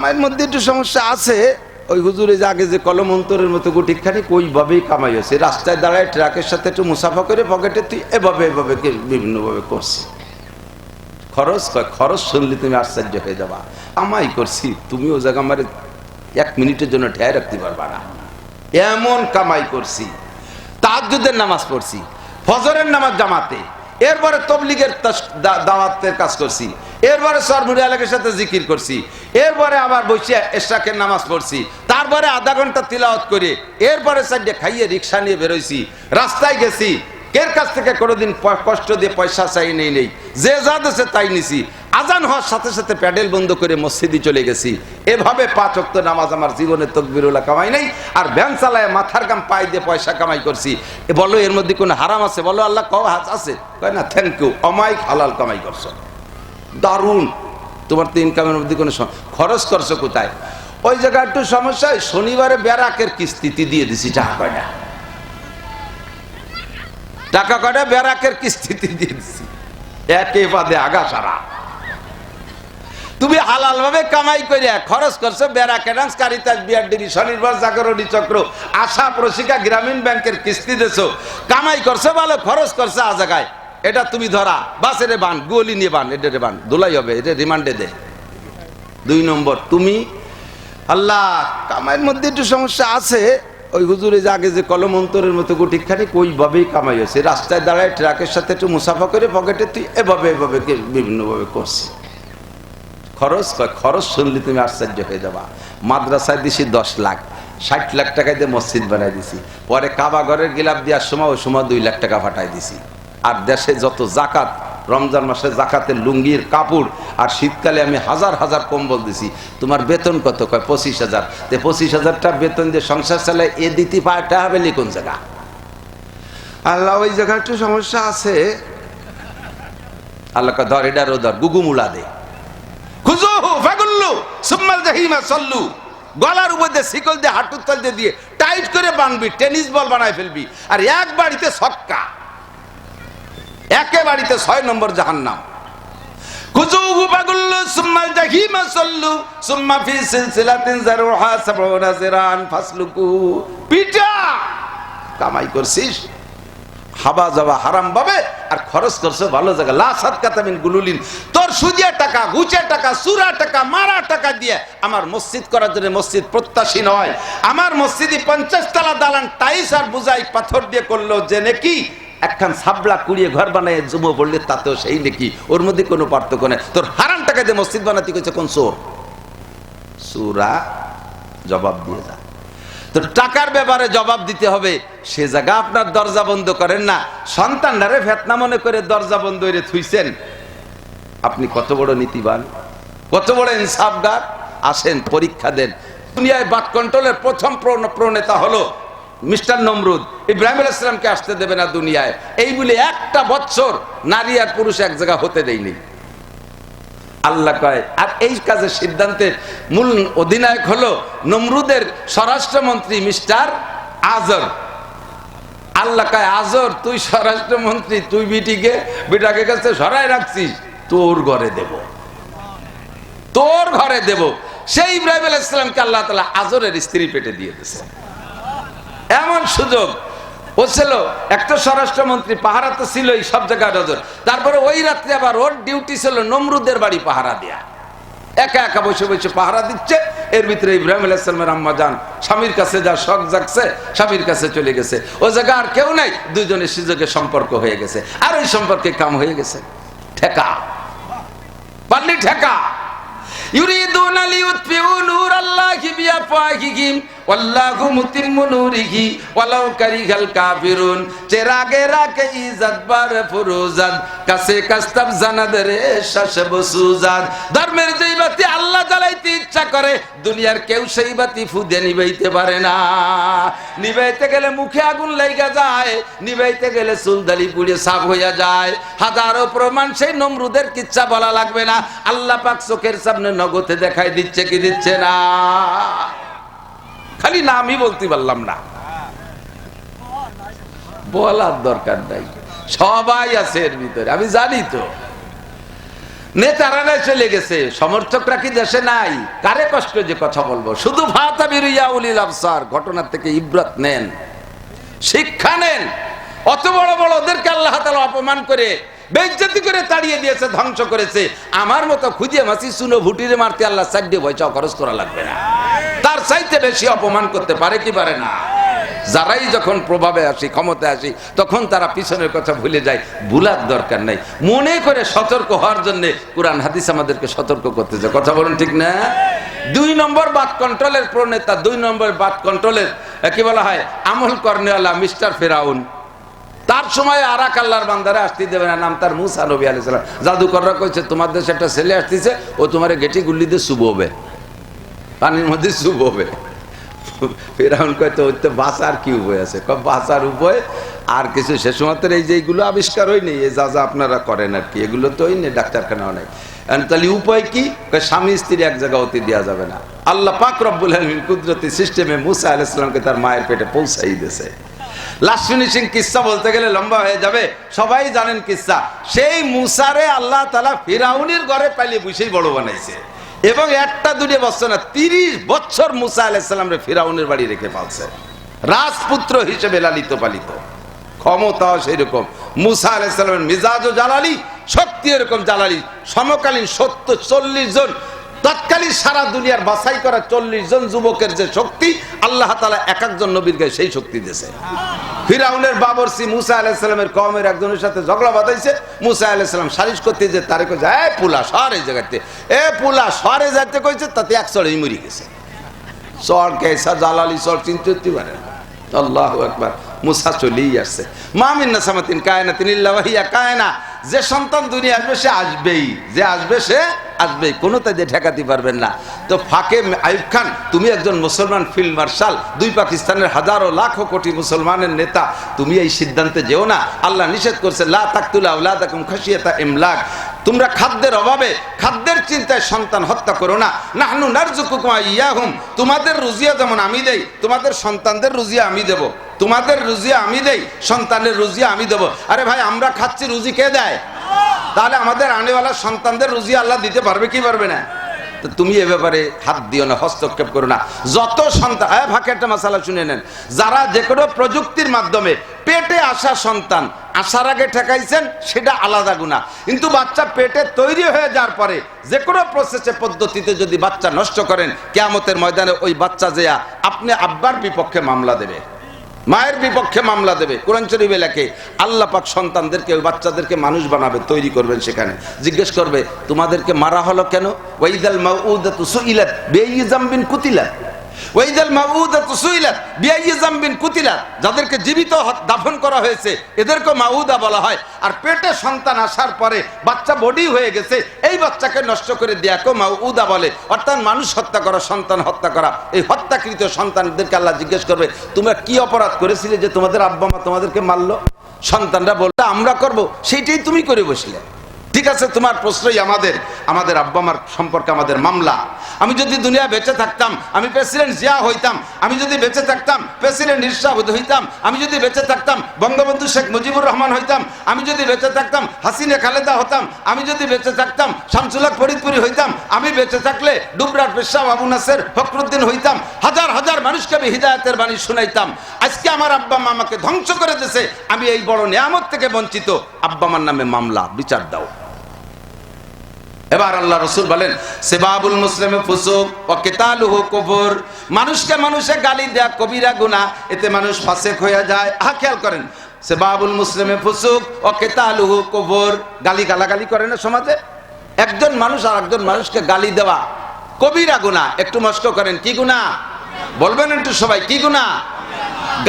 আমার মধ্যে একটু সমস্যা আছে। ওই হুজুরে যে আগে যে কলম অন্তরের মতো গুটিখানি ওইভাবেই কামাই হয়েছে। রাস্তায় দাঁড়ায় ট্রাকের সাথে একটু মুসাফা করে পকেটে তুই এভাবে এভাবে বিভিন্নভাবে করছি। খরচ শুনলে তুমি আশ্চর্য হয়ে যাবা। কামাই করছি, তুমি ও জায়গা আমার 1 মিনিটের জন্য ঠেয়াই রাখতে পারবা না, এমন কামাই করছি। তাহাজ্জুদের নামাজ পড়ছি, ফজরের নামাজ জামাতে, এরপরে তবলিগের দাওয়াতের কাজ করছি, এরপরে সরমুরি আলেকের সাথে জিকির করছি, এরপরে আবার বসে এশরাকের নামাজ পড়ছি, তারপরে আধা ঘন্টা তিলাওয়াত করে এরপরে সাইডে খাইয়ে রিক্সা নিয়ে বেরোইছি, রাস্তায় গেছি। এর কাছ থেকে কোনোদিন কষ্ট দিয়ে পয়সা চাই নেই, যে যা দেশে তাই নিছি। আজান হওয়ার সাথে সাথে প্যাডেল বন্ধ করে মসজিদে চলে গেছি। এভাবে 5 ওয়াক্ত নামাজ আমার জীবনে তকবিরুল্লাহ কামাই নাই। আর ভ্যান চালায় মাথার গাম পাই দিয়ে পয়সা কামাই করছি। বলো এর মধ্যে কোনো হারাম আছে? বলো আল্লাহ কও হাত আছে? কয় না, থ্যাংক ইউ, অমায়িক হালাল কামাই করছো, দারুণ। তোমার তো ইনকামের মধ্যে কোনো খরচ করছো কোথায়? ওই জায়গায় একটু সমস্যা। শনিবারে ব্যারাকের কিস্তিতে দিয়ে দিছি টাকা কয়টা ব্যারাকের কিস্তিতে দিয়ে দিছি, একে বাদে আগা সারা। তুমি হালাল ভাবে কামাই করে খরচ করছো ব্যারাকে ডান্স, কারিতাস, বিআরডি, স্বনির্ভর জাগরণী চক্র, আশা, প্রশিকা, গ্রামীণ ব্যাংকের কিস্তি দিছো, কামাই করছো ভালো, খরচ করছো আ জায়গায়। এটা তুমি ধরা বাসেরে বান, গোলি নিয়ে বান, এটা বান, দোলাই হবে, এটা রিমান্ডে দে। 2 নম্বর, তুমি আল্লাহ কামাইয়ের মধ্যে একটু সমস্যা আছে। ওই হুজুরে যে আগে যে কলম অন্তরের মতো গুটিখানি ওইভাবেই কামাই হয়েছে। রাস্তায় দাঁড়ায় ট্রাকের সাথে একটু মুসাফা করে পকেটে তুই এভাবে এভাবে বিভিন্নভাবে করছি। খরচ শুনলে তুমি আশ্চর্য হয়ে যাবা। মাদ্রাসায় দিছি 10 লাখ, 60 লাখ টাকায় দিয়ে মসজিদ বানাই দিছি। পরে কাবা ঘরের গিলাপ দেওয়ার সময় ওই সময় 2 লাখ টাকা ফাটাই দিছি। আর দেশে যত জাকাত, রমজান মাসে জাকাতের লুঙ্গির কাপড়, আর শীতকালে আমি হাজার হাজার কম্বল দিছি। তোমার বেতন কত? কয় 25,000। 25,000 বেতন দিয়ে সংসার চালায়, এ দিতে পারটা হবে কোন জায়গা? আল্লাহ ওই জায়গা একটু সমস্যা আছে। আল্লাহ ধর এটারও ধর, গুগুমুলা দে, খুজুহু ফাগুল্লু সুম্মাল জাহিমা সল্লু। গলার উপর দিয়ে শিকল দিয়ে হাঁটুর তল দিয়ে টাইট করে বানবি, টেনিস বল বানায় ফেলবি। আর এক বাড়িতে ছক্কা, একে বাড়িতে 6 নম্বর জাহান্নাম। খুজুহু ফাগুল্লু সুম্মাল জাহিমা সল্লু সুম্মা ফি সিলসিলাতিন যারুহা 70 যিরান ফাসলুকু। পিটা কামাই করছিস হাবা যাওয়া হারাম ভাবে, আর খরচ করছো ভালো জায়গা। লা সাদকাতা মিন গুলুলিন। তোর সুদিয়া টাকা, ঘুচে টাকা, চুরা টাকা, মারা টাকা দিয়ে আমার মসজিদ করার জন্য মসজিদ প্রত্যাশী নয়। আমার মসজিদে 50 তলা দালান টাইস আর বুঝাই পাথর দিয়ে করলো যে নাকি একখান সাবলা কুড়িয়ে ঘর বানায় জুমো পড়লে তাতেও সেই নাকি, ওর মধ্যে কোনো পার্থক্য নেই। তোর হারাম টাকা দিয়ে মসজিদ বানাতে কইছে কোন চোর? চোরা জবাব দিয়ে যা। তো টাকার ব্যাপারে জবাব দিতে হবে, সে জায়গা আপনার দরজা বন্ধ করেন না। সন্তানরা ফেতনা মনে করে দরজা বন্ধ করে থুইছেন। আপনি কত বড় নীতিবান, কত বড় ইনসাফগার। আসেন পরীক্ষা দেন। দুনিয়ায় বাট কন্ট্রোলের প্রথম প্রণেতা হলো মিস্টার নমরুদ। ইব্রাহিম আলাইহিস সালামকে আসতে দেবে না দুনিয়ায়, এই বলে 1টা বছর নারী আর পুরুষ এক জায়গা হতে দেয়নি। আল্লাহ কয়, আর এই কাজের সিদ্ধান্তের মূল অধিনায়ক হলো নমরুদের স্বরাষ্ট্রমন্ত্রী মিস্টার আজর। আল্লাহ কয়, আজর তুই স্বরাষ্ট্রমন্ত্রী, তুই বিটাকে কাছে সরাই রাখছিস, তোর ঘরে দেব, তোর ঘরে দেব। সেই ইব্রাহিম আলাইহিস সালামকে আল্লাহ তাআলা আজরের স্ত্রী পেটে দিয়ে দিয়েছে। এমন সুযোগ ও ছিল। একটা স্বরাষ্ট্রমন্ত্রী, পাহারা তো ছিলই সব জায়গায় নজর। তারপরে ওই রাত্রে আবার ওর ডিউটি ছিল নমরুদের বাড়ি পাহারা দেয়া। একা একা বসে বসে পাহারা দিচ্ছে। এর ভিতরে ইব্রাহিম আলাইহিস সালামের আম্মা জান স্বামীর কাছে যা শখ জাগছে, স্বামীর কাছে চলে গেছে। ও জায়গা আর কেউ নাই, দুজনের সুযোগে সম্পর্ক হয়ে গেছে। আর ওই সম্পর্কে কাম হয়ে গেছে। ঠেকা পারলি ঠেকা। ইউরিদুনা লিইউতফিউ নূরাল্লাহি বিআফওয়াহিহিম ওয়াল্লাহু মুতিম্মু নূরিহি ওয়ালাউ কারিহাল কাফিরুন। চেরাগে রাকে ইজ্জত বার ফুরুজাত কাছে কাস্তাব জানাদরে শাশব সুজাত। ধর্মের যেই বাতি আল্লাহ জ্বালাইতে ইচ্ছা করে, দুনিয়ার কেউ সেই বাতি ফুদে নিভাইতে পারে না। নিভাইতে গেলে মুখে আগুন লাইগা যায়, নিভাইতে গেলে চুলদালি পুড়ে সাফ হইয়া যায়। হাজারো প্রমাণ, সেই নমরুদের কিচ্ছা বলা লাগবে না। আল্লাহ পাক চোখের সামনে নগদে দেখাই দিচ্ছে কি দিচ্ছে না? খালি নামই বলতে পারলাম না, বলার দরকার নাই, সবাই আছে এর ভিতরে, আমি জানি তো। নেতারা নাই চলে গেছে, সমর্থকরা কি দেশে নাই? কারে কষ্ট যে কথা বলবো? শুধু ফাতাবিরিয়া উলিল আবসার, ঘটনার থেকে ইবরাত নেন, শিক্ষা নেন। অত বড় বড় ওদেরকে আল্লাহ তাআলা অপমান করে বেইজ্জতি করে তাড়িয়ে দিয়েছে, ধ্বংস করেছে। আমার মতো খুঁজে মাসি শুনো ভুটিরে মারতে আল্লাহ সাইডে পয়সা খরচ করা লাগবে না, তার চাইতে বেশি অপমান করতে পারে কি পারে না? যারাই যখন প্রভাবে আসি, ক্ষমতায় আসি, তখন তারা পিছনের কথা ভুলে যায়। ভুলার দরকার নাই, মনে করে সতর্ক হওয়ার জন্য কোরআন হাদিস আমাদেরকে সতর্ক করতেছে। কথা বলুন ঠিক না? 2 নম্বর বাদ কন্ট্রোলের প্রণেতা, 2 নম্বর বাদ কন্ট্রোলের কি বলা হয়, আমল করনেওয়ালা মিস্টার ফেরাউন। তার সময় আর এক আল্লাহর বান্দারা আসতে দেবে না, নাম তার মুসা নবী আলাইহিস সালাম। জাদুকররা কইছে তোমার দেশে একটা ছেলে আসতেছে, ও তোমার গেটি গুল্লি দিয়ে চুববে, পানির মধ্যে চুববে। ফেরাউন কইতো ওই তো বাঁচার কি উপায় আছে? বাঁচার উপায় আর কিছু সে সময় এই যে এইগুলো আবিষ্কার হয়নি, এই যা যা আপনারা করেন আর কি, এগুলো তো হয়নি, ডাক্তারখানাও নাই। তাহলে উপায় কি? স্বামী স্ত্রী এক জায়গা হতে দেওয়া যাবে না। আল্লাহ পাক রব্বুল আলামিন কুদরতি সিস্টেমে মুসা আলাইহিস সালামকে তার মায়ের পেটে পৌঁছাই দিয়েছে। লাস্ট ফিনিশিং কিসসা বলতে গেলে লম্বা হয়ে যাবে, সবাই জানেন কিসসা। সেই মুসারে আল্লাহ তাআলা ফিরাউনের ঘরে পালিয়ে বসেই বড় বানাইছে, এবং একটা দুটো বছর না, 30 বছর মুসা আলাইহিস সালামরে ফিরাউনের বাড়ি রেখে পালছে, রাজপুত্র হিসেবে লালিত পালিত। ক্ষমতাও সেই রকম। মুসা আলাইহিস সালামের মিজাজও জালালি, শক্তি এরকম জালালি। সমকালীন 40 জন তৎকালীন সারা দুনিয়ার বাছাই করা 40 জন যুবকের যে শক্তি, আল্লাহ তাআলা এক একজন নবীর গায়ে সেই শক্তি দিয়েছে। ফিরাউনের বাবরসি মুসা আলাইহিস সালামের কওমের একজনের সাথে ঝগড়া বাঁধাইছে। মুসা আলাইহিস সালাম সালিশ করতে যে তারে কইছে, এ পুলা সর এই জায়গাতে, এ পুলা সরে যাইতে কইছে, তাতে এক চড়েই মরি গেছে। চর কেসা জালালি চর চিনতে পারে না। আল্লাহু আকবার। মুসা চলেই আসছে। মা মিন নাসামাতিন কায়নাতিন ইল্লা ওয়াহিয়া কায়না, যে সন্তান দুনিয়া আসবে সে আসবেই, যে আসবে সে আসবেই, কোনো তাই ঠেকাতে পারবেন না। তো ফাঁকে আইয়ুব খান, তুমি একজন মুসলমান ফিল্ড মার্শাল, 2 পাকিস্তানের হাজারো লাখো কোটি মুসলমানের নেতা, তুমি এই সিদ্ধান্তে যেও না। আল্লাহ নিষেধ করছে, লা তাকতুলা আওলাদাকুম খাশিয়াতা ইমলাক, তোমরা খাদ্যের অভাবে, খাদ্যের চিন্তায় সন্তান হত্যা করো না। নাহনু নারযুকুকুম ইয়াহুম, তোমাদের রুজিয়া যেমন আমি দেই, তোমাদের সন্তানদের রুজিয়া আমি দেব। তোমাদের রুজিয়া আমি দেই, সন্তানের রুজিয়া আমি দেব। আরে ভাই, আমরা খাচ্ছি, রুজি কে দেয়? তাহলে আমাদের আনেওয়ালা সন্তানদের রুজি আল্লাহ দিতে পারবে কি পারবে না? তো তুমি এ ব্যাপারে হাত দিও না, হস্তক্ষেপ করো না। যত সন্তান, ভাগে একটা মাসালা শুনে নেন, যারা যে কোনো প্রযুক্তির মাধ্যমে পেটে আসা সন্তান আসার আগে ঠেকাইছেন, সেটা আলাদা গুনাহ। কিন্তু বাচ্চা পেটে তৈরি হয়ে যাওয়ার পরে যে কোনো প্রসেসে পদ্ধতিতে যদি বাচ্চা নষ্ট করেন, কিয়ামতের ময়দানে ওই বাচ্চা যেয়া আপনি আব্বার বিপক্ষে মামলা দেবে, মায়ের বিপক্ষে মামলা দেবে। কোরআন শরীফে লেখে, আল্লাহ পাক সন্তানদেরকে, ওই বাচ্চাদেরকে মানুষ বানাবে, তৈরি করবেন। সেখানে জিজ্ঞেস করবে, তোমাদেরকে মারা হলো কেন? ওয়াইদাল মাউউদাতু সুইলাত বিআইয়ি যামবিন কুতিলাত, ওয়াইদাল মাউউদাতু সুইলাত বিআইয়ি যামবিন কুতিলাত, যাদেরকে জীবিত দাফন করা হয়েছে এদেরকে মাউদা বলা হয়। আর পেটে সন্তান আসার পরে বাচ্চা বডি হয়ে গেছে, এই বাচ্চাকে নষ্ট করে দেয়াকে মাউদা বলে, অর্থাৎ মানুষ হত্যা করা, সন্তান হত্যা করা। এই হত্যাকৃত সন্তানদেরকে আল্লাহ জিজ্ঞেস করবে, তোমরা কি অপরাধ করেছিলে যে তোমাদের আব্বা মা তোমাদেরকে মারলো? সন্তানরা বলবে, আমরা করব, সেইটাই তুমি করে বসলে। ঠিক আছে, তোমার প্রশ্রয় আমাদের আব্বা মার সম্পর্কে আমাদের মামলা। আমি যদি দুনিয়া বেঁচে থাকতাম, আমি প্রেসিডেন্ট জিয়া হইতাম। আমি যদি বেঁচে থাকতাম, প্রেসিডেন্ট ইরশাদ হইতাম। আমি যদি বেঁচে থাকতাম, বঙ্গবন্ধু শেখ মুজিবুর রহমান হইতাম। আমি যদি বেঁচে থাকতাম, হাসিনা খালেদা হতাম। আমি যদি বেঁচে থাকতাম, শামসুল হক ফরিদপুরি হইতাম। আমি বেঁচে থাকলে ডুবরার পেশাব আবু নাসের ফখরুদ্দিন হইতাম। হাজার হাজার মানুষকে আমি হিদায়াতের বাণী শুনাইতাম। আজকে আমার আব্বা মা আমাকে ধ্বংস করে দিয়েছে, আমি এই বড় নিয়ামত থেকে বঞ্চিত। আব্বা মার নামে মামলা, বিচার দাও। এবার আল্লাহ রাসূল বলেন, সিবাবুল মুসলিমি ফুসুক ওয়া কিতালুহু কুফর, মানুষকে মানুষে গালি দেয়া কবিরা গুনাহ, এতে মানুষ ফাসিক হয়ে যায়। খেয়াল করেন, সিবাবুল মুসলিমি ফুসুক ওয়া কিতালুহু কুফর, গালি গালাগালি করে না সমাজে? একজন মানুষ আর একজন মানুষকে গালি দেওয়া কবিরা গুনাহ। একটু মস্ক করেন, কি গুনাহ বলবেন একটু সবাই, কি গুনাহ?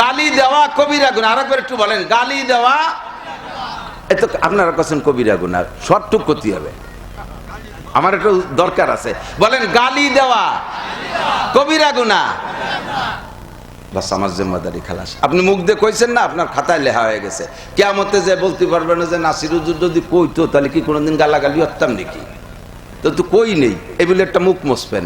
গালি দেওয়া কবিরা গুনাহ। আরেকবার একটু বলেন, গালি দেওয়া। এত আপনারা কাছেন কবিরা গুনাহ, শর্টটুক করতে হবে, আমার একটু দরকার আছে। বলেন, গালি দেওয়া কবিরা গুনাহ। বাস, আমার জিম্মাদারি খালাস। আপনি মুখ দিয়ে কইছেন না, আপনার খাতায় লেখা হয়ে গেছে। কিয়ামতে যে বলতে পারবেন না যে নাসির হুজুর যদি কইতো তাহলে কি কোনোদিন গালাগালি হতাম নাকি? তো কই নেই, এই বলে একটা মুখ মুছবেন।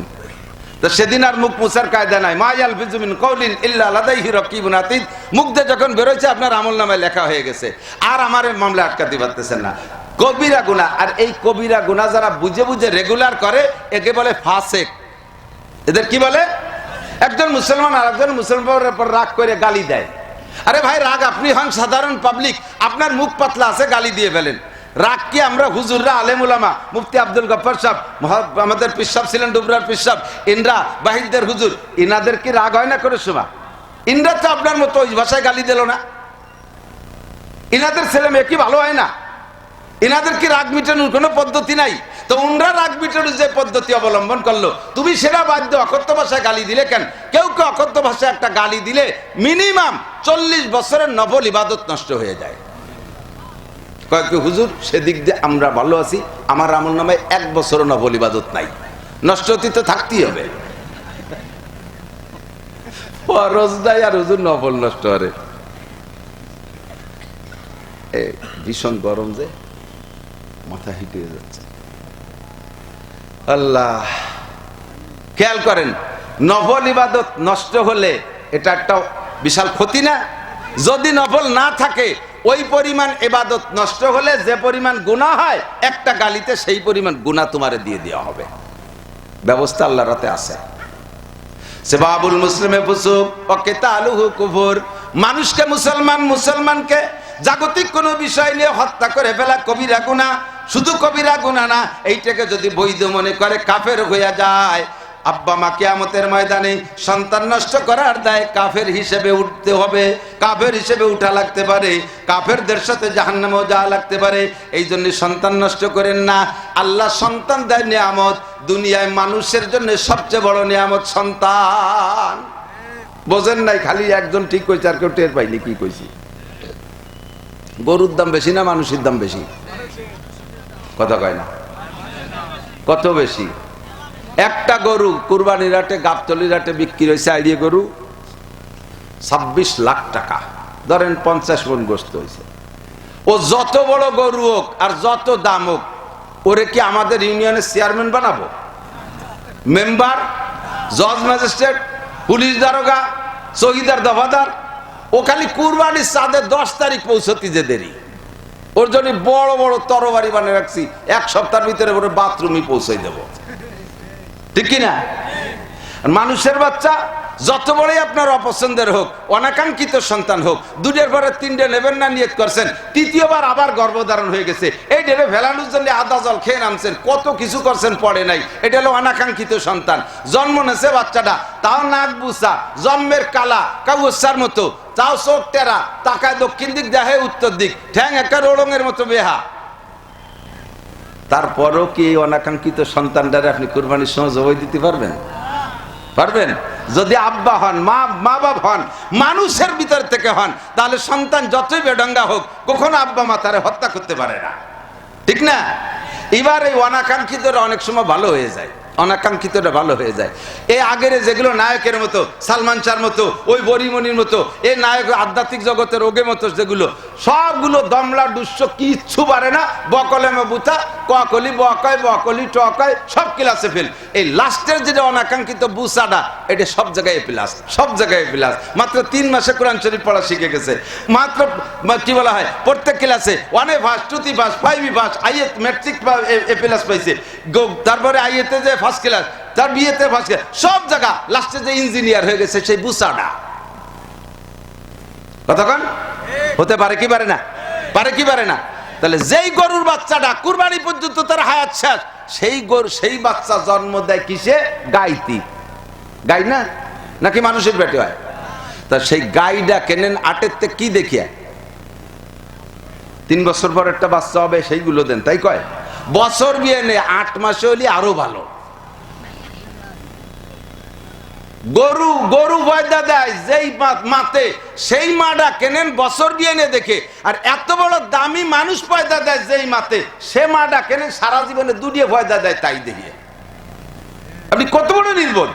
তো সেদিন আর মুখ মুছার কায়দা নাই। মা ইয়ালফিযু মিন কাউলিন ইল্লা লাদাইহি রাকিবুন আতীদ, মুখ দিয়ে যখন বেরোচ্ছে আপনার আমলনামায় লেখা হয়ে গেছে। আর আমার মামলা আটকাতে পারতেছেন না। কবিরা গুনাহ। আর এই কবিরা গুনাহ যারা বুঝে বুঝে রেগুলার করে একে বলে ফাসেক। এদের কি বলে? একজন মুসলমান আর একজন মুসলমানের উপর রাগ করে গালি দেয়। আরে ভাই, রাগ আপনি হন সাধারণ পাবলিক, আপনার মুখ পাতলা আছে, গালি দিয়ে ফেলেন। রাগ কি আমরা হুজুররা, আলেম উলামা, মুফতি আব্দুল গফফার সাহেব, আমাদের পীর সাহেব ছিলেন ডুবরার পীর সাহেব, ইনরা বাহিরদের হুজুর, ইনাদের কি রাগ হয় না করে সময়? ইনরা তো আপনার মতো ওই ভাষায় গালি দিল না। ইনাদের ছেলে মেয়ে কি ভালো হয় না? ইনাদের কি রাগ মিটানোর কোনো পদ্ধতি নাই? তো উনরা রাগ মিটানোর যে পদ্ধতি অবলম্বন করলো, তুমি সেটা বাধ্য অকথ্য ভাষায় গালি দিলে কেন? কেউ কেউ অকথ্য ভাষায় একটা গালি দিলে মিনিমাম 40 বছরের নফল ইবাদত নষ্ট হয়ে যায়। কয় কি হুজুর, সেদিক দিয়ে আমরা ভালো আছি, আমার আমল নামে 1 বছরও নফল ইবাদত নাই। নষ্ট হতে তো থাকতেই হবে। ফরজ নাই আর হুজুর নফল নষ্ট করে। ভীষণ গরম যে মাথা হিট হয়ে যাচ্ছে। আল্লাহ, খেয়াল করেন, নফল ইবাদত নষ্ট হলে এটা একটা বিশাল ক্ষতি না? যদি নফল না থাকে, ওই পরিমাণ ইবাদত নষ্ট হলে যে পরিমাণ গুনাহ হয়, একটা গালিতে সেই পরিমাণ গুনাহ তোমারে দিয়ে দেওয়া হবে। ব্যবস্থা আল্লাহর রাতে আছে। সিবাবুল মুসলিমে ফুসুক ওয়া কিতালুহু কুফর। মানুষকে মুসলমানকে জাগতিক কোন বিষয় নিয়ে হত্যা করে ফেলা কবিরা গুনাহ। শুধু কবিরা গুনাহ না, এইটাকে যদি বৈধ মনে করে কাফের হয়ে যায়। আব্বা মা কিয়ামতের ময়দানে সন্তান নষ্ট করার দায় কাফের হিসেবে উঠতে হবে, কাফের হিসেবে উঠা লাগতে পারে, কাফেরদের সাথে জাহান্নামেও যাওয়া লাগতে পারে। এই জন্য সন্তান নষ্ট করেন না। আল্লাহ সন্তান দেয় নিয়ামত, দুনিয়ায় মানুষের জন্য সবচেয়ে বড় নিয়ামত সন্তান। বোঝেন নাই? খালি একজন ঠিক কইছে আর কেউ টের পাইনি কি কইছি। গরুর দাম বেশি না মানুষের দাম বেশি? কথা কয় না। কত বেশি? একটা গরু কুরবানির হাটে, গাবতলির হাটে বিক্রি হয়েছে আইডিয়া গরু 26 লাখ টাকা। ধরেন 50 মণ গোশত হয়েছে। ও যত বড় গরু হোক আর যত দাম হোক, ওরে কি আমাদের ইউনিয়নের চেয়ারম্যান বানাবো? মেম্বার, জজ, ম্যাজিস্ট্রেট, পুলিশ দারোগা, শহীদার, দফাদার? ও খালি কুরবানির চাঁদে 10 তারিখ পৌঁছতে যে দেরি, ওর জন্য বড় বড় তরবারি বানিয়ে রাখছি, 1 সপ্তাহের ভিতরে ওর বাথরুমই পৌঁছাই দেব। ঠিক কিনা? মানুষের বাচ্চা যত বড়ই আপনার অপছন্দের হোক, অনাকাঙ্ক্ষিত সন্তান হোক, 2টার পরে 3টে নেবেন না নিয়ত করছেন, 3য় বার আবার গর্ভধারণ হয়ে গেছে, এই ডেলে ভেলানোর জন্য আদা জল খেয়ে নামছেন, কত কিছু করছেন, পড়ে নাই। এটা হলো অনাকাঙ্ক্ষিত সন্তান। জন্ম নেছে বাচ্চাটা, তাও নাক বুসা, জন্মের কালা কাউসার মতো, তাও চোখ টেরা, তাকায় দক্ষিণ দিক, দেখে উত্তর দিক, ঠ্যাং একটা রোড়ঙের মতো বেহা। তারপরও কি এই অনাকাঙ্ক্ষিত সন্তানটারে আপনি কুরবানির সময় জবাই দিতে পারবেন? পারবেন? যদি আব্বা হন, মা বাপ হন, মানুষের ভিতর থেকে হন, তাহলে সন্তান যতই বেডঙ্গা হোক, কখনো আব্বা মা তারে হত্যা করতে পারে না। ঠিক না? এবার এই অনাকাঙ্ক্ষিতরা অনেক সময় ভালো হয়ে যায়, অনাকাঙ্ক্ষিতটা ভালো হয়ে যায়। এই আগের যেগুলো নায়কের মতো, সালমান শাহর মতো, ওই বরিমনির মতো, এই নায়ক আধ্যাত্মিক জগতের ওগে মতো, যেগুলো সবগুলো দমলা দুঃস্ব, কিচ্ছু পারে না, বকলে মবুতা, ককলি বকয়, বকলি টকয়, সব ক্লাসে ফেল। এই লাস্টের যেটা অনাকাঙ্ক্ষিত বুসাটা, এটা সব জায়গায় প্লাস, সব জায়গায় প্লাস। মাত্র 3 মাসে কোরআন শরীফ পড়া শিখে গেছে, মাত্র কি বলা হয়, প্রত্যেক ক্লাসে 1 পাস, 2 পাস, 5 পাস, আইএত ম্যাট্রিক এ প্লাস পাইছে, তারপরে আইএতে যে ফার্স্ট ক্লাস, তার বিয়েতে ফার্স্ট ক্লাস, সব জায়গা লাস্টে যে ইঞ্জিনিয়ার হয়ে গেছে সেই বুসাটা। কতক্ষণ হতে পারে কি পারে না? পারে কি পারে না? তাহলে যেই গরুর বাচ্চাটা কুরবানি পর্যন্ত তার হায়াত শেষ, সেই গরু, সেই বাচ্চা জন্ম দেয় কিসে? গাইতি। গাই না নাকি মানুষের পেটে হয়? তা সেই গাইটা কেনেন আটেরতে কি দেখিয়া? 3 বছর পর একটা বাচ্চা হবে, সেইগুলো দেন, তাই কয়। বছর বিয়ে নেই, 8 মাসে হলে আরো ভালো। গরু পয়দা দেয় যেই মাতে, সেই মাটা কেনেন বছর বিয়ে নে দেখে। আর এত বড় দামি মানুষ পয়দা দেয় যেই মাতে, সে মাটা কেনেন সারা জীবনে 2 পয়দা দেয় তাই দেখে। আপনি কত বড় নির্বোধ,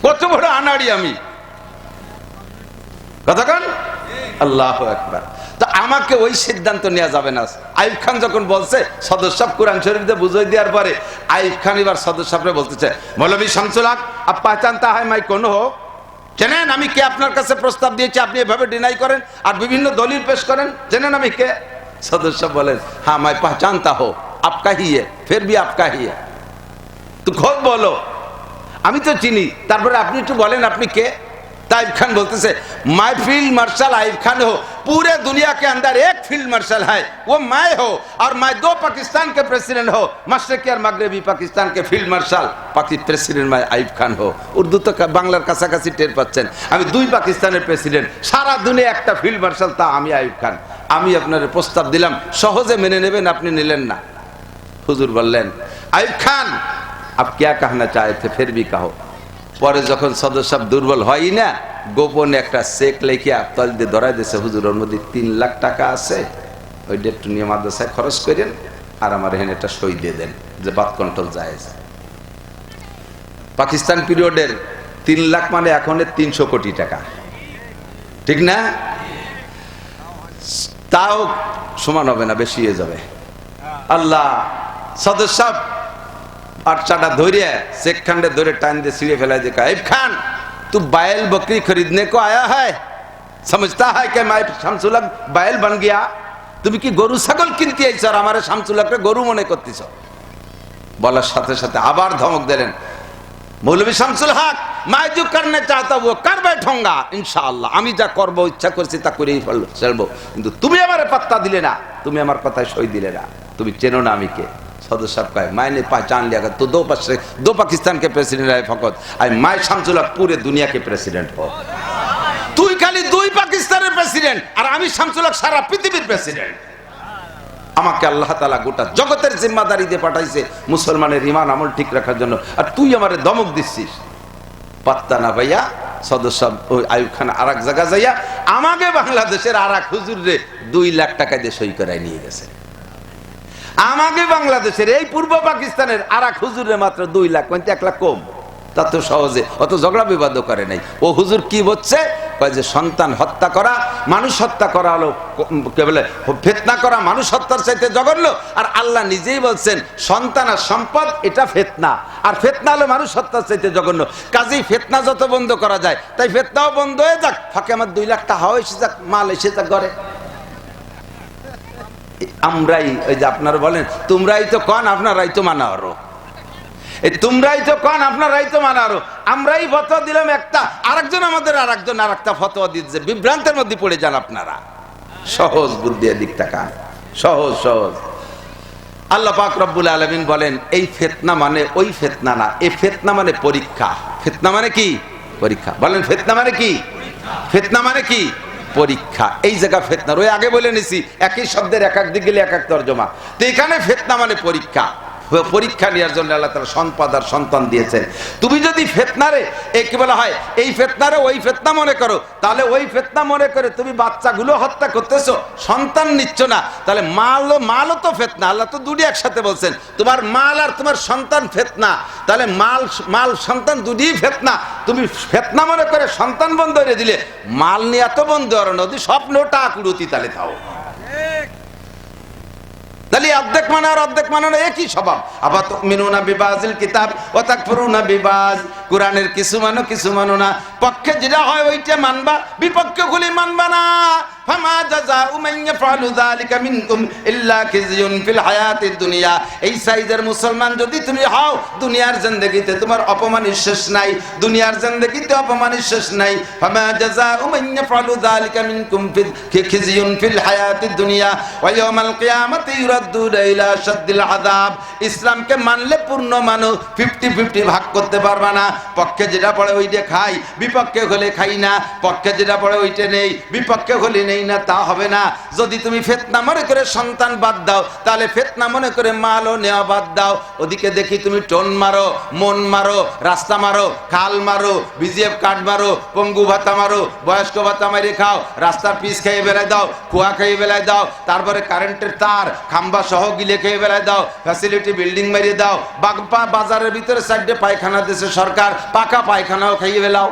কত বড় আনাড়ি আমি! কতক্ষণ? আল্লাহু আকবার। তো আমাকে ওই সিদ্ধান্ত নেওয়া যাবে না। আইয়ুব খান যখন বলছে সদস্য কোরআন শরীফে বুঝাই দেওয়ার পরে, আইয়ুব খান এবার সদস্যরে বলতেছে, মৌলভী শামসুল হক আপ পহচানতা হয় মাই কোন হো? জানেন আমি কে? আপনার কাছে প্রস্তাব দিয়েছি, আপনি এভাবে ডিনাই করেন আর বিভিন্ন দলিল পেশ করেন, জানেন আমি কে? सदर साहब बोले हाँ मैं पहचानता हो, आपका ही है, फिर भी आपका ही है, तो खुद बोलो। আমি তো চিনি, তারপরে আপনি একটু বলেন আপনি কে? ताइब खान बोलते से मैं फील्ड मार्शल आइब खान हो, पूरे दुनिया के अंदर एक फील्ड मार्शल है, वो मैं हो, और मैं 2 पाकिस्तान के प्रेसिडेंट हो, मशरकी और मगरबी पाकिस्तान के फील्ड मार्शल प्रेसिडेंट मैं आइब खान हो। उर्दू तो बांग्लार काछाकाछि टेर पाচ্ছেন, আমি 2 পাকিস্তানের প্রেসিডেন্ট, সারা দুনিয়া একটা ফিল্ড মার্শাল, তা আমি আইব খান। আমি আপনার প্রস্তাব দিলাম, সহজে মেনে নেবেন, আপনি নিলেন না। হুজুর বললেন আইব খান आप क्या कहना चाहे थे, फिर भी कहो। পরে যখন সদর সাহেব দুর্বল হয় না, গোপনে একটা চেক লিখে আপতাল দিয়ে ধরাই দিয়েছে, হুজুর ওর মধ্যে 3 লাখ টাকা আছে, ওইটা একটু নিয়ে মাদ্রাসায় খরচ করেন, আর আমার এখানে একটা সই দিয়ে দেন যে বাদ কন্ট্রোল জায়েজ। পাকিস্তান পিরিয়ডের 3 লাখ মানে এখন 300 কোটি টাকা, ঠিক না? তাও সমান হবে না, বেশি হয়ে যাবে। আল্লাহ, সদর সাহেব चाटा धोरिए शेख खंडे धोरे टाइम दे सीढ़े फैला दे, आइब खान तू बैल बकरी खरीदने को आया है, समझता है कि मैं शामसुलक बैल बन गया? তুমি কি গরু ছাগল কিনতে আইছো আর আমারে শামসুলকরে গরু মনে করতেছো? বলার সাথে সাথে আবার ধমক দিলেন, মৌলভী শামসুল হক मैं जो करना चाहता वो कर बैठूंगा इंशाअल्लाह, আমি যা করব ইচ্ছা করছি তা করেই ফেলবো, কিন্তু তুমি আমারে পাত্তা দিলে না, তুমি আমার কথায় সই দিলে না, তুমি চেনো না আমি কে। सदर साहब कहे मैंने पहचान लिया, तो 2 पाकिस्तान के प्रेसिडेंट है फकत, आई मैं शामसुल हक पूरे दुनिया के प्रेसिडेंट हो। তুই খালি 2 পাকিস্তানের প্রেসিডেন্ট আর আমি শামসুল হক সারা পৃথিবীর প্রেসিডেন্ট। আমাকে আল্লাহ তাআলা গোটা জগতের জিম্মাদারি দিয়ে পাঠাইছে মুসলমানের ঈমান আমল ঠিক রাখার জন্য, আর তুই আমারে ধমক দিচ্ছিস। পাত্তা না ভাইয়া সদর সাহেব ওই আইয়ুব খান আরেক জায়গা যাইয়া আমাকে বাংলাদেশের আরেক হুজুরে 2 লাখ টাকা দিয়ে সই করায় নিয়ে গেছে। আমাকে বাংলাদেশের এই পূর্ব পাকিস্তানের আরেক হুজুরে মাত্র 2 লাখ, মানে 1 লাখ কম, তা তো সহজে অত ঝগড়া বিবাদও করে নাই। ও হুজুর কি বলছে, কয় যে সন্তান হত্যা করা, মানুষ হত্যা করা হলো কে বলে ফিতনা করা মানুষ হত্যার চাইতে জঘন্য, আর আল্লাহ নিজেই বলছেন সন্তান আর সম্পদ এটা ফিতনা, আর ফিতনা হলো মানুষ হত্যার চাইতে জঘন্য। কাজেই ফিতনা যত বন্ধ করা যায় তাই ফিতনাও বন্ধ হয়ে যাক, ফাঁকে আমার 2 লাখ টাকা এসে যাক, মাল এসে যাক ঘরে। আমরাই ওই যে আপনারা বলেন তোমরাই তো কন আপনারাই তো মানা আরো, এই তোমরাই তো কন আপনারাই তো মানা আরো, আমরাই ফতোয়া দিলাম একটা, আরেকজন আমাদের আরেকটা ফতোয়া দিচ্ছে, বিভ্রান্তের মধ্যে পড়ে যান আপনারা। সহজ বুদ্ধি দিক তাকান, সহজ সহজ। আল্লাহ পাক রব্বুল আলামিন বলেন এই ফিতনা মানে ওই ফিতনা না, এই ফিতনা মানে পরীক্ষা। ফিতনা মানে কি? পরীক্ষা। বলেন ফিতনা মানে কি? ফিতনা মানে কি? পরীক্ষা। এই জায়গা ফিতনা ওই আগে বলে নিছি, একই শব্দের এক এক দিক গেলে এক এক তরজমা, তো এখানে ফিতনা মানে পরীক্ষা। পরীক্ষা নেওয়ার জন্য আল্লাহ তাআলা সম্পদ আর সন্তান দিয়েছেন। তুমি যদি ফিতনারে কি বলা হয় এই ফিতনারে ওই ফিতনা মনে করো, তাহলে ওই ফিতনা মনে করে তুমি বাচ্চাগুলো হত্যা করতেছো, সন্তান নিচ্ছ না, তাহলে মালও তো ফিতনা। আল্লাহ তো দুটি একসাথে বলছেন, তোমার মাল আর তোমার সন্তান ফিতনা, তাহলে মাল সন্তান দুটিই ফিতনা। তুমি ফিতনা মনে করে সন্তান বন্ধ করে দিলে, মাল নিয়ে এত বন্ধ আর নদী স্বপ্নটা কুড়ুতি তালে থাও। তাহলে অর্ধেক মানে আর অর্ধেক মানে একই স্বভাব। আবার তুমিনুনা বিবাজিল কিতাব ওয়া তাকফুরুনা বিবাজ, কোরআনের কিছু মানো না, পক্ষে যেটা হয় ওইটা মানবা, বিপক্ষে গুলি মানবা না। ফামা জাযাউ মান ইয়াফআলু যালিকা মিনকুম ইল্লা খিজিয়ুন ফিল হায়াতিদ দুনিয়া। এই সাইজের মুসলমান যদি তুমি হও, দুনিয়ার জিন্দেগিতে তোমার অপমানের শেষ নাই, দুনিয়ার জিন্দেগিতে অপমানের শেষ নাই। ফামা জাযাউ মান ইয়াফআলু যালিকা মিনকুম খিজিয়ুন ফিল হায়াতিদ দুনিয়া ওয়া ইয়াউমাল কিয়ামাতি ইউরাদ্দুনা ইলা শাদ্দিল আযাব। ইসলামকে মানলে পূর্ণ মানো, 50-50 ভাগ করতে পারবা না। পক্ষে যেটা পড়ে ওইটা খাই, বিপক্ষে হলে খাই না, পক্ষে যেটা পড়ে ওইটা নেই, বিপক্ষে হলে নেই না, তা হবে না। যদি তুমি ফিতনা মনে করে সন্তান বাদ দাও, তাহলে ফিতনা মনে করে মালও নেওয়া বাদ দাও। ওদিকে দেখি তুমি টোন মারো, মন মারো, রাস্তা মারো, খাল মারো, বিজিএফ কার্ড মারো, পঙ্গু ভাতা মারো, বয়স্ক ভাতা মারি খাও, রাস্তার পিস খেয়ে বেলায় দাও, কুয়া খেয়ে বেলায় দাও, তারপরে কারেন্টের তার খাম্বা সহ গিলে খেয়ে বেলায় দাও, ফ্যাসিলিটি বিল্ডিং মারিয়ে দাও, বাজারের ভিতরে সাইডে পায়খানা দেশে সরকার, পাকা পায়খানাও খাইয়ে বেলাও।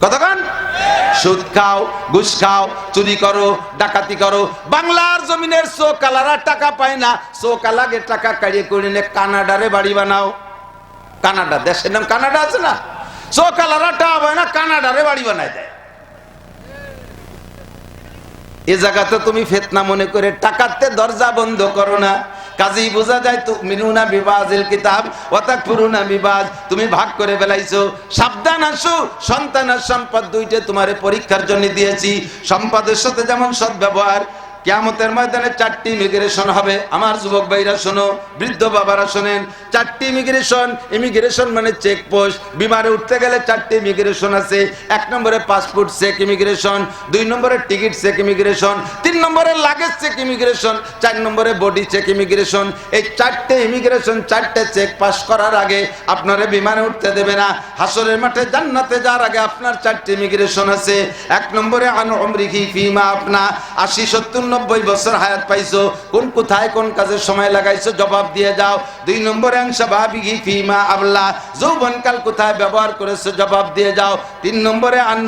কতক্ষণ সুদ খাও, ঘুষ খাও, চুরি করো, ডাকাতি করো। বাংলার জমিনের চোকালারা টাকা পায় না, চোকালাকে টাকা কাড়িয়ে করে নিয়ে কানাডারে বাড়ি বানাও। কানাডা দেশের নাম কানাডা আছে না, চোকালারা টাকা পায় না, কানাডারে বাড়ি বানায় দেয়। এ জায়গাতে তুমি ফিতনা মনে করে টাকাতে দরজা বন্ধ করো না। কাজেই বোঝা যায় তুমিনুনা বিবাজিল কিতাব ওয়া তাকফুরুনা বিবাজ, তুমি ভাগ করে ফেলাইছো। সাবধান আসো, সন্তান আর সম্পদ দুইটা তোমারে পরীক্ষার জন্য দিয়েছি। সম্পদের সাথে যেমন সদ্ব্যবহার, কিয়ামতের ময়দানে 4টি ইমিগ্রেশন হবে। আমার যুবক ভাইরা শোনো, বৃদ্ধ বাবারা শোনেন, 4টি ইমিগ্রেশন মানে চেকপোস্ট। বিমানে উঠতে গেলে 4টি ইমিগ্রেশন আছে। 1 নম্বরে পাসপোর্ট চেক ইমিগ্রেশন, 2 নম্বরে টিকিট চেক ইমিগ্রেশন, 3 নম্বরে লাগেজ চেক ইমিগ্রেশন, 4 নম্বরে বডি চেক ইমিগ্রেশন। এই 4টে ইমিগ্রেশন, 4টে চেক পাস করার আগে আপনারে বিমানে উঠতে দেবে না। হাসরের মাঠে জান্নাতে যাওয়ার আগে আপনার 4টি ইমিগ্রেশন আছে। 1 নম্বরে আন উমরিহি ফিমা আপনা, 80, 70, 90 বছর হায়াত পাইছো, কোথায় কোন কাজে সময় লাগাইছো জবাব দিয়ে যাও। 2 নম্বরে আনসাবাবিহি ফিমা আবলা, যৌবনকাল কোথায় ব্যবহার করেছো জবাব দিয়ে যাও। 3 নম্বরে আন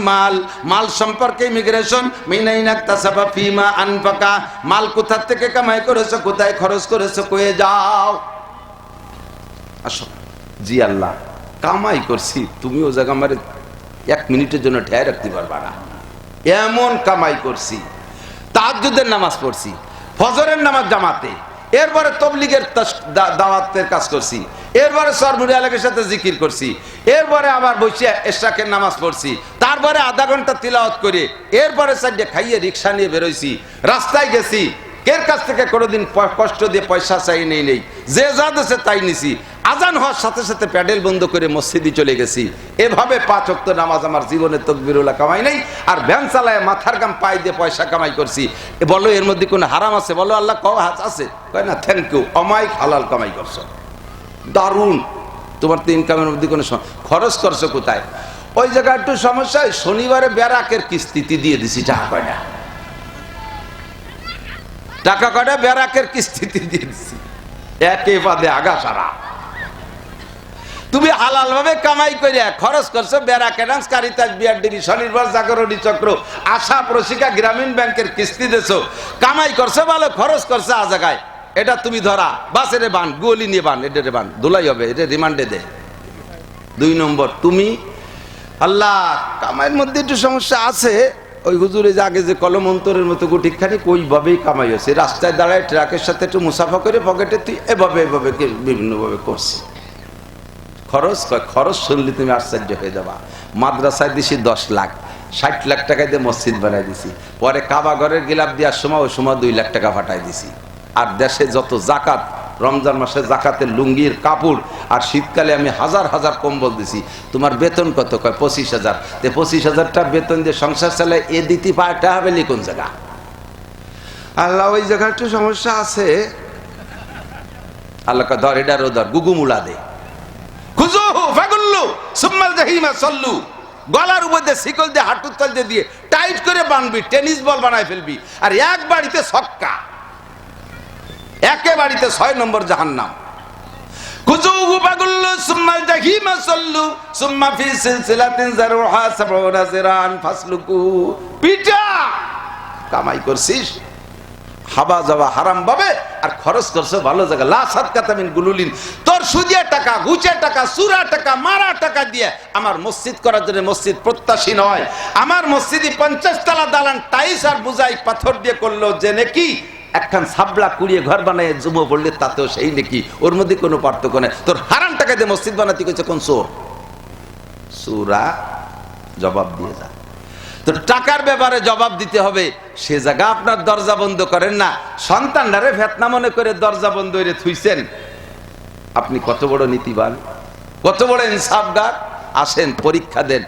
মাল সম্পর্কে ইমিগ্রেশন, মিনাইনাক তাসাবা ফিমা আনফাকা, মাল কোথা থেকে কামাই করেছো, কোথায় খরচ করেছো কয়ে যাও। আসো, জি আল্লাহ কামাই করছি, তুমি ও জায়গা আমারে 1 মিনিটের জন্য ঠেয়াই রাখতে পারবা না, এমন কামাই করছি। তাহাজ্জুদের নামাজ পড়ছি, ফজরের নামাজ জামাতে, এরপরে তবলিগের দাওয়াতের কাজ করছি, এরপরে সরমুরি আলেকের সাথে জিকির করছি, এরপরে আবার বসে ইশরাকের নামাজ পড়ছি, তারপরে আধা ঘন্টা তিলাওয়াত করে এরপরে সাইডে খাইয়ে রিক্সা নিয়ে বেরোইছি, রাস্তায় গেছি। এর কাছ থেকে কোনোদিন কষ্ট দিয়ে পয়সা চাই নেই, যে যা দেশে তাই নিছি। আজান হওয়ার সাথে সাথে প্যাডেল বন্ধ করে মসজিদে চলে গেছি। এভাবে 5 ওয়াক্ত নামাজ আমার জীবনে তকবিরুল্লাহ কামাই নাই। আর ভ্যান চালায় মাথার গাম পাই দিয়ে পয়সা কামাই করছি। বলো এর মধ্যে কোনো হারাম আছে? বলো আল্লাহ কও হাত আছে, কয় না থ্যাংক ইউ, অমায়িক হালাল কামাই করছো, দারুণ। তোমার তো ইনকামের মধ্যে কোনো খরচ করছো কোথায়? ওই জায়গায় একটু সমস্যা, শনিবারে ব্যারাকের কিস্তিতে দিয়ে দিছি টাকা কয়টা, ব্যারাকের কিস্তিতে দিয়ে দিছি, একেবারে আগা সারা। তুমি হালাল ভাবে কামাই করে খরচ করছো ব্যারাকে ডান্স, কারিতাস, বিআরডিবি, স্বনির্ভর জাগরণী চক্র, আশা প্রশিকা, গ্রামীণ ব্যাংকের কিস্তি দেছো, কামাই করছো ভালো, খরচ করছো আ জায়গায়। এটা তুমি ধরা বাসেরে বান, গোলি নিয়ে বান, এটা বান, ধুলাই হবে, এটা রিমান্ডে দে। 2 নম্বর, তুমি আল্লাহ কামাইয়ের মধ্যে একটু সমস্যা আছে। ওই হুজুরে যে আগে যে কলম অন্তরের মতো গুটিখানি ওইভাবেই কামাই হয়েছে। রাস্তায় দাঁড়ায় ট্রাকের সাথে একটু মুসাফা করে পকেটে তুই এভাবে বিভিন্নভাবে করছি। খরচ শুনলে তুমি আশ্চর্য হয়ে যাবা। মাদ্রাসায় দিছি 10 লাখ, 60 লাখ টাকা দিয়ে মসজিদ বানাই দিছি। পরে কাবা ঘরের গিলাপ দেওয়ার সময় ওই সময় 2 লাখ টাকা ফাটাই দিছি। আর দেশে যত জাকাত, রমজান মাসে জাকাতের লুঙ্গির কাপড়, আর শীতকালে আমি হাজার হাজার কম্বল দিছি। তোমার বেতন কত? কয় 25,000। 25,000টা বেতন দিয়ে সংসার চালায়, এ দিতে পারটা হবে কোন জায়গা? আল্লাহ ওই জায়গায় একটু সমস্যা আছে। আল্লাহ ধর এটার ধর, গুগুমুলা দে, খুজুহু ফাগুল্লু সুম্মাল জাহিমা সাল্লু, গলার উপর দিয়ে শিকল দিয়ে হাঁটুর তল দিয়ে টাইট করে বানবি, টেনিস বল বানায় ফেলবি। আর এক বাড়িতে ছক্কা, একে বাড়িতে 6 নম্বর জাহান্নাম। খুজুহু ফাগুল্লু সুম্মাল জাহিমা সাল্লু সুম্মা ফি সিলসিলাতিন যারুহা 70 যিরান ফাসলুকু, পিটা। কামাই করছিস হাবা যাওয়া হারাম ভাবে, আর খরচ করছো ভালো জায়গা। লা সাদকাতা মিন গুলুলিন, তোর সুদিয়া টাকা, ঘুচে টাকা, সুরা টাকা, মারা টাকা দিয়ে আমার মসজিদ করার জন্য মসজিদ প্রত্যাশী নয়। আমার মসজিদে 50 তলা দালান টাইস আর বুজাই পাথর দিয়ে করলো যে নাকি একখান সাবলা কুড়িয়ে ঘর বানায় জুমো পড়লে তাতেও সেই নাকি, ওর মধ্যে কোনো পার্থক্য নেই। তোর হারাম টাকা দিয়ে মসজিদ বানাতে কইছে কোন চোর? সুরা জবাব দিয়ে যা। তো টাকার ব্যাপারে জবাব দিতে হবে, সে জায়গা আপনার দরজা বন্ধ করেন না। সন্তানরা ফেতনা মনে করে দরজা বন্ধ করে থুইছেন। আপনি কত বড় নীতিবান, কত বড় ইনসাফগার। আসেন পরীক্ষা দেন,